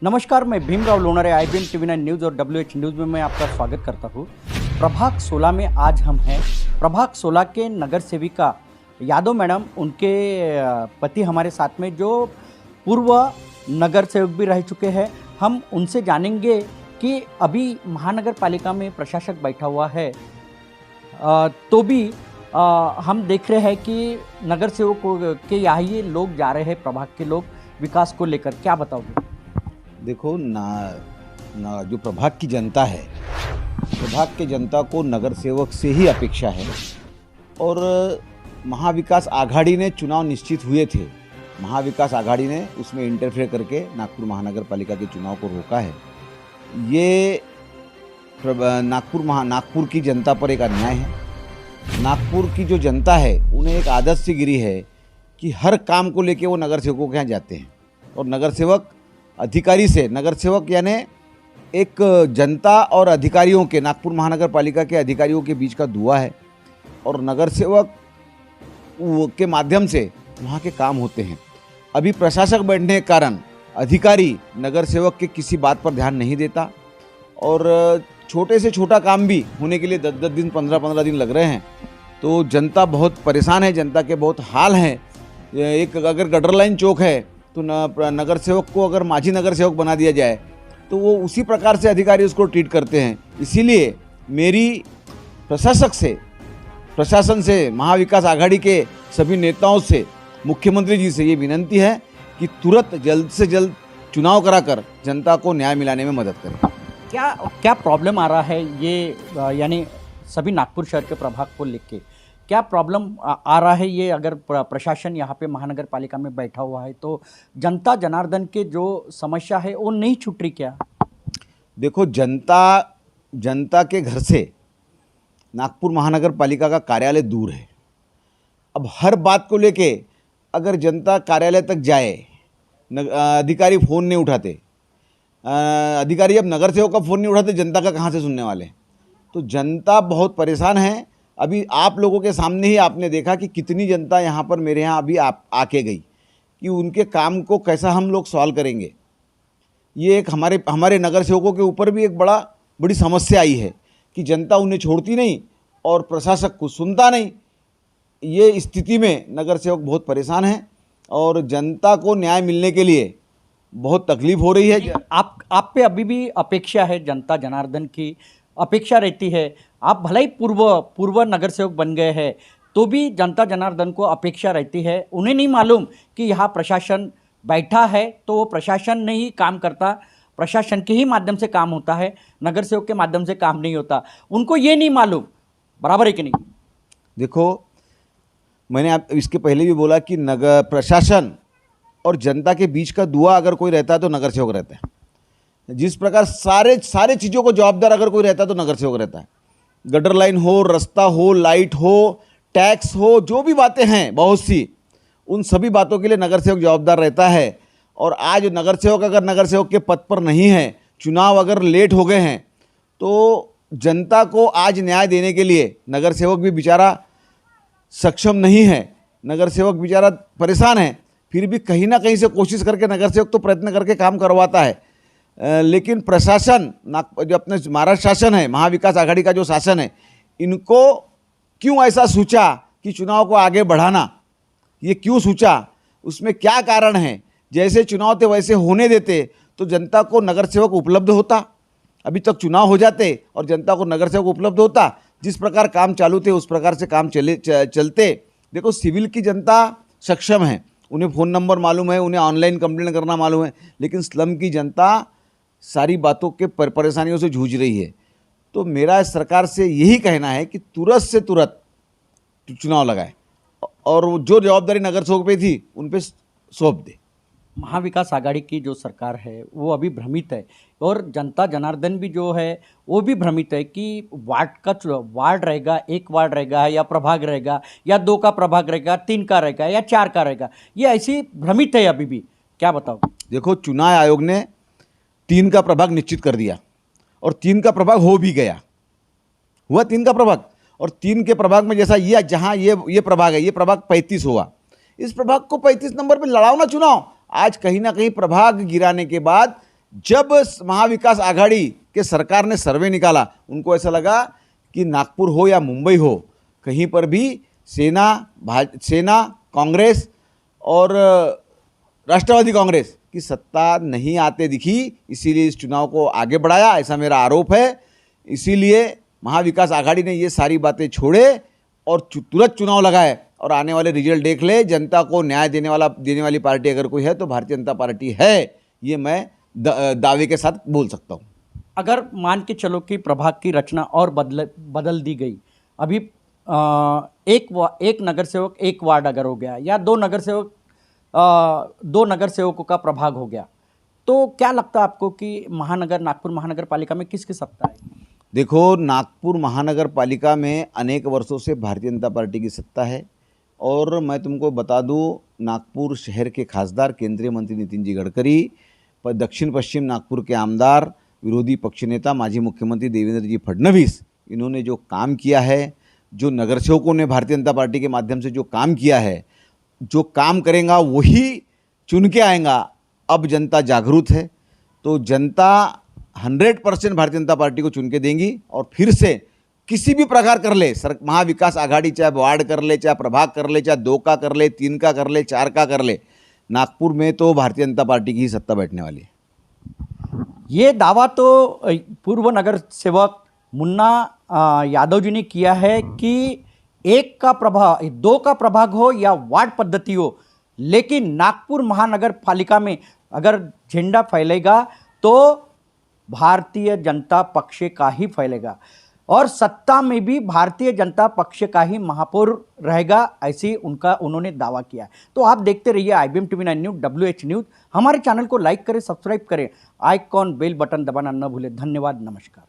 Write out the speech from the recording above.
नमस्कार, मैं Bhimrao Lonare IBN TV9 news और WH न्यूज़ में मैं आपका स्वागत करता हूँ। प्रभाग 16 में आज हम हैं। प्रभाग 16 के नगर सेविका यादव मैडम, उनके पति हमारे साथ में जो पूर्व नगर सेवक भी रह चुके हैं। हम उनसे जानेंगे कि अभी महानगर पालिका में प्रशासक बैठा हुआ है, तो भी हम देख रहे हैं कि नगर सेवकों के यहाँ ये लोग जा रहे हैं, प्रभाग के लोग विकास को लेकर। क्या बताओगे? देखो जो प्रभाग की जनता है, प्रभाग के जनता को नगर सेवक से ही अपेक्षा है। और महाविकास आघाड़ी ने चुनाव निश्चित हुए थे, महाविकास आघाड़ी ने उसमें इंटरफेयर करके नागपुर महानगर पालिका के चुनाव को रोका है। ये नागपुर की जनता पर एक अन्याय है। नागपुर की जो जनता है उन्हें एक आदत सी गिरी है कि हर काम को लेके वो नगर सेवकों के यहाँ जाते हैं, और नगर सेवक अधिकारी से, नगर सेवक यानी एक जनता और अधिकारियों के, नागपुर महानगर पालिका के अधिकारियों के बीच का दुआ है, और नगर सेवक के माध्यम से वहाँ के काम होते हैं। अभी प्रशासक बैठने के कारण अधिकारी नगर सेवक के किसी बात पर ध्यान नहीं देता, और छोटे से छोटा काम भी होने के लिए 10-10 दिन 15-15 दिन लग रहे हैं। तो जनता बहुत परेशान है, जनता के बहुत हाल हैं। एक अगर गटर लाइन चौक है तो नगर सेवक को अगर माझी नगर सेवक बना दिया जाए तो वो उसी प्रकार से अधिकारी उसको ट्रीट करते हैं। इसीलिए मेरी प्रशासन से, महाविकास आघाड़ी के सभी नेताओं से, मुख्यमंत्री जी से ये विनंती है कि तुरंत जल्द से जल्द चुनाव कराकर जनता को न्याय मिलाने में मदद करें। क्या प्रॉब्लम आ रहा है ये, यानी सभी नागपुर शहर के प्रभाग को लेके क्या प्रॉब्लम आ रहा है? ये अगर प्रशासन यहाँ पे महानगर पालिका में बैठा हुआ है तो जनता जनार्दन के जो समस्या है वो नहीं छूट रही क्या? देखो, जनता के घर से नागपुर महानगर पालिका का कार्यालय दूर है। अब हर बात को लेके अगर जनता कार्यालय तक जाए, अधिकारी फ़ोन नहीं उठाते, अधिकारी अब नगर सेवक का फ़ोन नहीं उठाते, जनता का कहाँ से सुनने वाले? तो जनता बहुत परेशान है। अभी आप लोगों के सामने ही आपने देखा कि कितनी जनता यहाँ पर मेरे यहाँ अभी आके गई कि उनके काम को कैसा हम लोग सॉल्व करेंगे। ये एक हमारे नगर सेवकों के ऊपर भी एक बड़ी समस्या आई है कि जनता उन्हें छोड़ती नहीं और प्रशासक को सुनता नहीं। ये स्थिति में नगर सेवक बहुत परेशान हैं और जनता को न्याय मिलने के लिए बहुत तकलीफ हो रही है। आप पे अभी भी अपेक्षा है, जनता जनार्दन की अपेक्षा रहती है। आप भले ही पूर्व नगर सेवक बन गए हैं तो भी जनता जनार्दन को अपेक्षा रहती है। उन्हें नहीं मालूम कि यहाँ प्रशासन बैठा है तो वो प्रशासन ने ही काम करता, प्रशासन के ही माध्यम से काम होता है, नगर सेवक के माध्यम से काम नहीं होता। उनको ये नहीं मालूम। बराबर है कि नहीं? देखो, मैंने आप इसके पहले भी बोला कि नगर प्रशासन और जनता के बीच का दुआ अगर कोई रहता है तो नगर सेवक रहता है। जिस प्रकार सारे चीज़ों को जवाबदार अगर कोई रहता है तो नगर सेवक रहता है। गटर लाइन हो, रास्ता हो, लाइट हो, टैक्स हो, जो भी बातें हैं बहुत सी, उन सभी बातों के लिए नगर सेवक जवाबदार रहता है। और आज नगर सेवक के पद पर नहीं है, चुनाव अगर लेट हो गए हैं तो जनता को आज न्याय देने के लिए नगर सेवक भी बेचारा सक्षम नहीं है। नगर सेवक बेचारा परेशान है, फिर भी कहीं ना कहीं से कोशिश करके नगर सेवक तो प्रयत्न करके काम करवाता है। लेकिन प्रशासन, जो अपने महाराष्ट्र शासन है, महाविकास आघाड़ी का जो शासन है, इनको क्यों ऐसा सोचा कि चुनाव को आगे बढ़ाना? ये क्यों सोचा? उसमें क्या कारण है? जैसे चुनाव थे वैसे होने देते तो जनता को नगर सेवक उपलब्ध होता। अभी तक चुनाव हो जाते और जनता को नगर सेवक उपलब्ध होता। जिस प्रकार काम चालू थे उस प्रकार से काम चलते। देखो, सिविल की जनता सक्षम है, उन्हें फ़ोन नंबर मालूम है, उन्हें ऑनलाइन कंप्लेंट करना मालूम है, लेकिन स्लम की जनता सारी बातों के परेशानियों से जूझ रही है। तो मेरा सरकार से यही कहना है कि तुरंत से तुरंत चुनाव लगाए और जो जवाबदारी नगर सेवक पे थी उन पे सौंप दे। महाविकास आघाड़ी की जो सरकार है वो अभी भ्रमित है और जनता जनार्दन भी जो है वो भी भ्रमित है कि वार्ड रहेगा, 1 वार्ड रहेगा या प्रभाग रहेगा या 2 का प्रभाग रहेगा, 3 का रहेगा या 4 का रहेगा। ये ऐसी भ्रमित है अभी भी। क्या बताओ? देखो, चुनाव आयोग ने 3 का प्रभाग निश्चित कर दिया और 3 का प्रभाग हो भी गया, हुआ 3 का प्रभाग। और 3 के प्रभाग में जैसा जहाँ ये प्रभाग है, ये प्रभाग 35 हुआ। इस प्रभाग को 35 नंबर पे लड़ाओ ना चुनाव। आज कहीं ना कहीं प्रभाग गिराने के बाद जब महाविकास आघाड़ी के सरकार ने सर्वे निकाला, उनको ऐसा लगा कि नागपुर हो या मुंबई हो, कहीं पर भी सेना, कांग्रेस और राष्ट्रवादी कांग्रेस की सत्ता नहीं आते दिखी, इसीलिए इस चुनाव को आगे बढ़ाया, ऐसा मेरा आरोप है। इसीलिए महाविकास आघाड़ी ने ये सारी बातें छोड़े और तुरंत चुनाव लगाए, और आने वाले रिजल्ट देख ले। जनता को न्याय देने वाली पार्टी अगर कोई है तो भारतीय जनता पार्टी है, ये मैं दावे के साथ बोल सकता हूँ। अगर मान के चलो कि प्रभाग की रचना और बदल दी गई, अभी एक नगर सेवक एक वार्ड अगर हो गया, या दो नगर सेवकों का प्रभाग हो गया, तो क्या लगता है आपको कि नागपुर महानगर पालिका में किसकी सत्ता है? देखो, नागपुर महानगर पालिका में अनेक वर्षों से भारतीय जनता पार्टी की सत्ता है, और मैं तुमको बता दूं, नागपुर शहर के खासदार केंद्रीय मंत्री नितिन जी गडकरी, दक्षिण पश्चिम नागपुर के आमदार, विरोधी पक्ष नेता माजी मुख्यमंत्री देवेंद्र जी फडणवीस, इन्होंने जो काम किया है, जो नगर सेवकों ने भारतीय जनता पार्टी के माध्यम से जो काम किया है, जो काम करेगा वही चुन के आएगा। अब जनता जागरूक है, तो जनता 100% भारतीय जनता पार्टी को चुन के देंगी, और फिर से किसी भी प्रकार कर ले, महाविकास आघाड़ी चाहे वार्ड कर ले, चाहे प्रभाग कर ले, चाहे 2 का कर ले, 3 का कर ले, 4 का कर ले, नागपुर में तो भारतीय जनता पार्टी की ही सत्ता बैठने वाली है। ये दावा तो पूर्व नगर सेवक मुन्ना यादव जी ने किया है कि 2 का प्रभाग हो या वार्ड पद्धति हो, लेकिन नागपुर महानगर पालिका में अगर झंडा फैलेगा तो भारतीय जनता पक्ष का ही फैलेगा, और सत्ता में भी भारतीय जनता पक्ष का ही महापौर रहेगा, ऐसे उन्होंने दावा किया है। तो आप देखते रहिए IBM TV 9 news, WH news. हमारे चैनल को लाइक करें, सब्सक्राइब करें, आइकॉन बेल बटन दबाना न भूलें। धन्यवाद, नमस्कार।